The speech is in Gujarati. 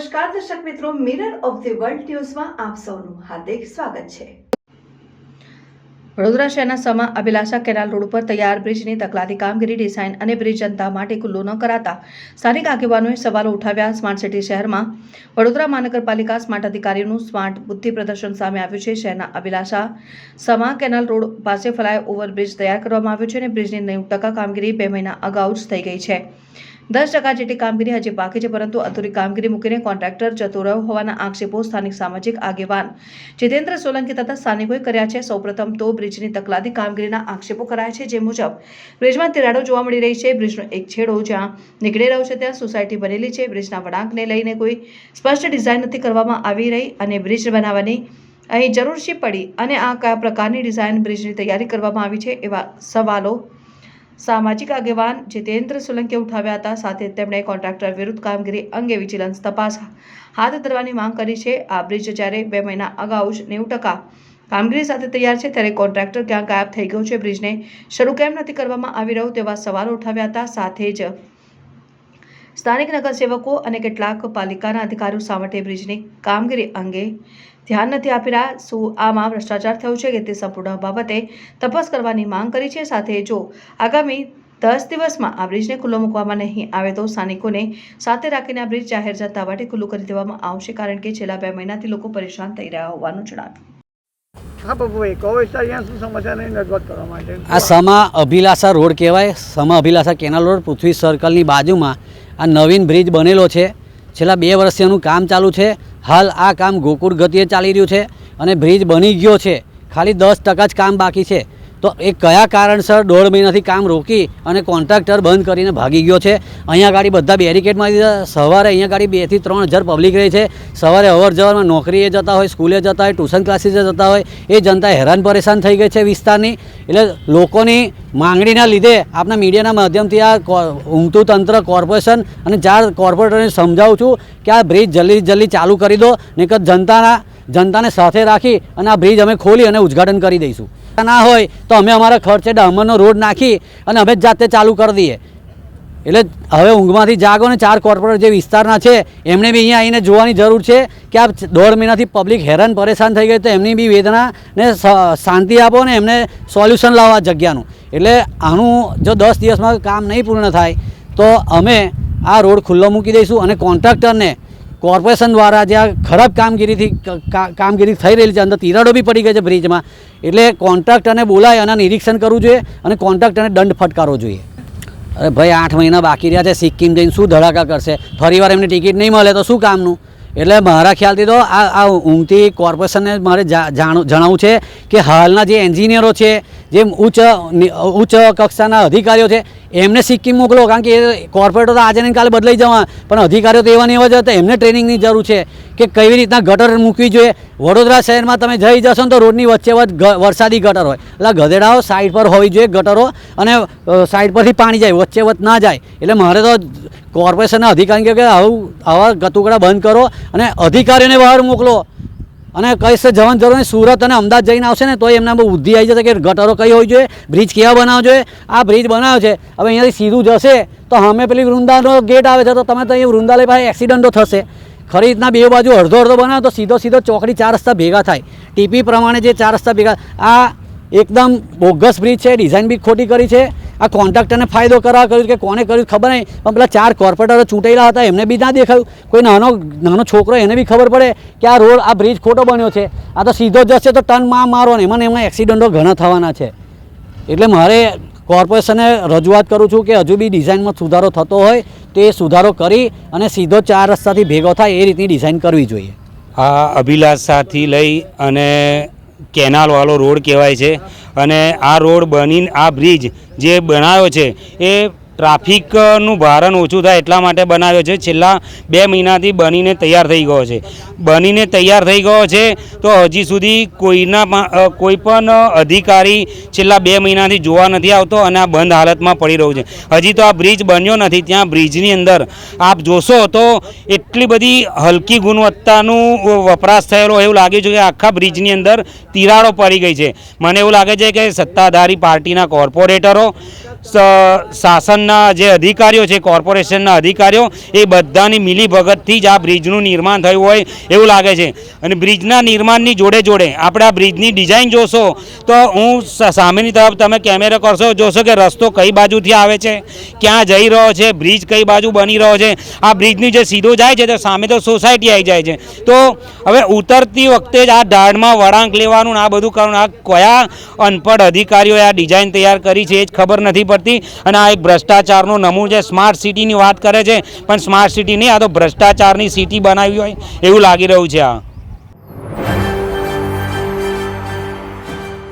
નમસ્કાર દર્શક મિત્રો, મિરર ઓફ ધ વર્લ્ડ ન્યૂઝમાં આપ સૌનું હાર્દિક સ્વાગત છે। વડોદરા શહેરના સમા અભિલાષા કેનાલ રોડ ઉપર તૈયાર બ્રિજની તકલાદી કામગીરી ડિઝાઇન અને બ્રિજ જનતા માટે ખુલ્લો ન કરાતા સ્થાનિક આગેવાનોએ સવાલો ઉઠાવ્યા। સ્માર્ટ સિટી શહેરમાં વડોદરા મહાનગરપાલિકા સ્માર્ટ અધિકારીઓનું સ્માર્ટ બુદ્ધિ પ્રદર્શન સામે આવ્યું છે। શહેરના અભિલાષા સમા કેનાલ રોડ પાસે ફ્લાય ઓવર બ્રિજ તૈયાર કરવામાં આવ્યો છે અને બ્રિજની 90% કામગીરી 2 મહિના અગાઉ જ થઈ ગઈ છે। 10% જેટલી કામગીરી હજી બાકી છે, પરંતુ અધૂરી કામગીરી મૂકીને કોન્ટ્રાક્ટર જતો રહ્યો હોવાના આક્ષેપો સ્થાનિક સામાજિક આગેવાન જીતેન્દ્ર સોલંકી તથા સ્થાનિકોએ કર્યા છે। સૌપ્રથમ તો બ્રિજની તકલાદી કામગીરીના આક્ષેપો કરાયા છે, જે મુજબ બ્રિજમાં તિરાડો જોવા મળી રહી છે। બ્રિજનો એક છેડો જ્યાં નીકળી રહ્યો છે ત્યાં સોસાયટી બનેલી છે। બ્રિજના વળાંકને લઈને કોઈ સ્પષ્ટ ડિઝાઇન નથી કરવામાં આવી રહી અને બ્રિજ બનાવવાની અહીં જરૂર શી પડી અને આ કયા પ્રકારની ડિઝાઇન બ્રિજની તૈયારી કરવામાં આવી છે, એવા સવાલો સામાજિક આગેવાન જીતેન્દ્ર સોલંકીએ ઉઠાવ્યા હતા। સાથે તેમણે કોન્ટ્રાક્ટર વિરુદ્ધ કામગીરી અંગે વિજિલન્સ તપાસ હાથ ધરવાની માંગ કરી છે। આ બ્રિજ જ્યારે 2 મહિના અગાઉ જ 90% કામગીરી સાથે તૈયાર છે, ત્યારે કોન્ટ્રાક્ટર ક્યાં ગાયબ થઈ ગયો છે, બ્રિજને શરૂ કેમ નથી કરવામાં આવી રહ્યું, તેવા સવાલો ઉઠાવ્યા હતા। સાથે જ સ્થાનિક નગરસેવકો અને કેટલાક પાલિકાના અધિકારીઓ શા માટે બ્રિજની કામગીરી અંગે ધ્યાન નથી આપી રહ્યા, શું આમાં ભ્રષ્ટાચાર થયો છે કે તે સંપૂર્ણ બાબતે તપાસ કરવાની માંગ કરી છે। સાથે જો આગામી 10 દિવસમાં આ બ્રિજને ખુલ્લો મૂકવામાં નહીં આવે તો સ્થાનિકોને સાથે રાખીને આ બ્રિજ જાહેર જનતા માટે ખુલ્લું કરી દેવામાં આવશે, કારણ કે છેલ્લા 2 મહિનાથી લોકો પરેશાન થઈ રહ્યા હોવાનું જણાવ્યું। આ સમા અભિલાષા રોડ કહેવાય। સમા અભિલાષા કેનાલ રોડ પૃથ્વી સર્કલની બાજુમાં આ નવીન બ્રિજ બનેલો છે। છેલ્લા 2 વર્ષથી એનું કામ ચાલુ છે। હાલ આ કામ ગોકુળ ગતિએ ચાલી રહ્યું છે અને બ્રિજ બની ગયો છે, ખાલી 10% જ કામ બાકી છે। તો એ કયા કારણસર 1.5 મહિનાથી કામ રોકી અને કોન્ટ્રાક્ટર બંધ કરીને ભાગી ગયો છે। અહીંયા ગાડી બધા બેરિકેડમાં દીધા। સવારે અહીંયા ગાડી 2 થી 3 હજાર પબ્લિક રહી છે। સવારે અવર જવરમાં નોકરીએ જતા હોય, સ્કૂલે જતા હોય, ટ્યુશન ક્લાસીસે જતા હોય, એ જનતા હેરાન પરેશાન થઈ ગઈ છે વિસ્તારની। એટલે લોકોની માંગણીના લીધે આપણા મીડિયાના માધ્યમથી આ ઊંઘતું તંત્ર કોર્પોરેશન અને 4 કોર્પોરેટરને સમજાવું છું કે આ બ્રિજ જલ્દી ચાલુ કરી દો, નહીંતર જનતાને સાથે રાખી અને આ બ્રિજ અમે ખોલી અને ઉદ્ઘાટન કરી દઈશું। ના હોય તો અમે અમારા ખર્ચે ડામરનો રોડ નાખી અને અમે જાતે ચાલુ કરી દઈએ। એટલે હવે ઊંઘમાંથી જાગો ને 4 કોર્પોરેટર જે વિસ્તારના છે એમણે બી અહીંયા આવીને જોવાની જરૂર છે કે આ 1.5 મહિનાથી પબ્લિક હેરાન પરેશાન થઈ ગઈ, તો એમની બી વેદનાને શાંતિ આપો ને એમને સોલ્યુશન લાવો આ જગ્યાનું। એટલે આનું જો 10 દિવસમાં કામ નહીં પૂર્ણ થાય તો અમે આ રોડ ખુલ્લો મૂકી દઈશું અને કોન્ટ્રાક્ટરને કોર્પોરેશન દ્વારા જે આ ખરાબ કામગીરી થઈ રહેલી છે, અંદર તિરાડો બી પડી ગઈ છે બ્રિજમાં, એટલે કોન્ટ્રાક્ટરને બોલાય અને નિરીક્ષણ કરવું જોઈએ અને કોન્ટ્રાક્ટરને દંડ ફટકારવો જોઈએ। અરે ભાઈ 8 મહિના બાકી રહ્યા છે, સિક્કિમ જઈને શું ધડાકા કરશે? ફરીવાર એમને ટિકિટ નહીં મળે તો શું કામનું? એટલે મારા ખ્યાલથી તો આ ઊંઘતી કોર્પોરેશનને મારે જણાવવું છે કે હાલના જે એન્જિનિયરો છે, જે ઉચ્ચ કક્ષાના અધિકારીઓ છે, એમને સિક્કિમ મોકલો, કારણ કે એ કોર્પોરેટર તો આજે ને કાલે બદલાઈ જવા, પણ અધિકારીઓ તો એવા ને એવા જ હતા। એમને ટ્રેનિંગની જરૂર છે કે કેવી રીતના ગટર મૂકવી જોઈએ। વડોદરા શહેરમાં તમે જઈ જશો ને તો રોડની વચ્ચે વરસાદી ગટર હોય, એટલે ગધેડાઓ સાઈડ પર હોવી જોઈએ ગટરો, અને સાઈડ પરથી પાણી જાય, વચ્ચે ના જાય। એટલે મારે તો કોર્પોરેશનના અધિકારી કે આવા ગતુકડા બંધ કરો અને અધિકારીઓને બહાર મોકલો અને કઈ જવાની જરૂર નહીં। સુરત અને અમદાવાદ જઈને આવશે ને તો એમના બહુ બુદ્ધિ આવી જશે કે ગટરો કઈ હોવી જોઈએ, બ્રિજ કેવા બનાવવો જોઈએ। આ બ્રિજ બનાવ્યો છે, હવે અહીંયાથી સીધું જશે તો અમે પેલી વૃંદાનો ગેટ આવે છે, તો તમે તો અહીંયા વૃંદાલય પાસે એક્સિડન્ટો થશે। ખરી રીતના 2 બાજુ અડધો બનાવો તો સીધો ચોકડી 4 રસ્તા ભેગા થાય। ટીપી પ્રમાણે જે 4 રસ્તા ભેગા, આ એકદમ બોગસ બ્રિજ છે, ડિઝાઇન બી ખોટી કરી છે। આ કોન્ટ્રાક્ટરને ફાયદો કરવા કર્યું કે કોને કર્યું ખબર નહીં, પણ પેલા 4 કોર્પોરેટરો ચૂંટાયેલા હતા એમને બી ના દેખાયું। કોઈ નાનો છોકરો એને બી ખબર પડે કે આ રોડ, આ બ્રિજ ખોટો બન્યો છે, આ તો સીધો જશે તો ટર્ન મારો ને એમાં એક્સિડન્ટો ઘણા થવાના છે। એટલે મારે કોર્પોરેશને રજૂઆત કરું છું કે હજુ બી ડિઝાઇનમાં સુધારો થતો હોય તો એ સુધારો કરી અને સીધો 4 રસ્તાથી ભેગો થાય એ રીતની ડિઝાઇન કરવી જોઈએ। આ અભિલાષાથી લઈ અને કેનાલવાળો રોડ કહેવાય છે, અને આ રોડ આ બ્રિજ જે બનાવ્યો છે એ ટ્રાફિકનું ભારણ ઓછું થાય એટલા માટે બનાવ્યો છે। છેલ્લા 2 મહિનાથી બનીને તૈયાર થઈ ગયો છે। બનીને તૈયાર થઈ ગયો છે તો હજી સુધી કોઈ પણ અધિકારી છેલ્લા 2 મહિનાથી જોવા નથી આવતો અને આ બંધ હાલતમાં પડી રહ્યું છે। હજી તો આ બ્રિજ બન્યો નથી, ત્યાં બ્રિજની અંદર આપ જોશો તો એટલી બધી હલકી ગુણવત્તાનું વપરાશ થયેલો એવું લાગે છે કે આખા બ્રિજની અંદર તિરાડો પડી ગઈ છે। મને એવું લાગે છે કે સત્તાધારી પાર્ટીના કોર્પોરેટરો, શાસનના મ્યુનિસિપલના જે અધિકારીઓ છે, કોર્પોરેશનના અધિકારીઓ, એ બધાની મિલીભગતથી જ આ બ્રિજનું નિર્માણ થયું હોય એવું લાગે છે. અને બ્રિજના નિર્માણની જોડે જોડે આપણે આ બ્રિજની ડિઝાઇન જોશો તો હું સામેની તરફ તમે કેમેરો કરશો જોશો કે રસ્તો કઈ બાજુથી આવે છે, ક્યાં જઈ રહ્યો છે, બ્રિજ કઈ બાજુ બની રહ્યો છે. આ બ્રિજની જે સીધો જાય છે તો સામે તો સોસાયટી આવી જાય છે. તો હવે ઉતરતી વખતે જ આ ઢાળમાં વળાંક લેવાનું ને આ બધું કરવાનું, આ કયા અનપઢ અધિકારીઓએ આ ડિઝાઇન તૈયાર કરી છે એ જ ખબર નથી પડતી. અને આ એક ભ્રષ્ટાચારનો નમૂનો છે. સ્માર્ટ સિટીની વાત કરે છે પણ સ્માર્ટ સિટી નહીં, આ તો ભ્રષ્ટાચારની સિટી બનાવી હોય એવું લાગી રહ્યું છે. આ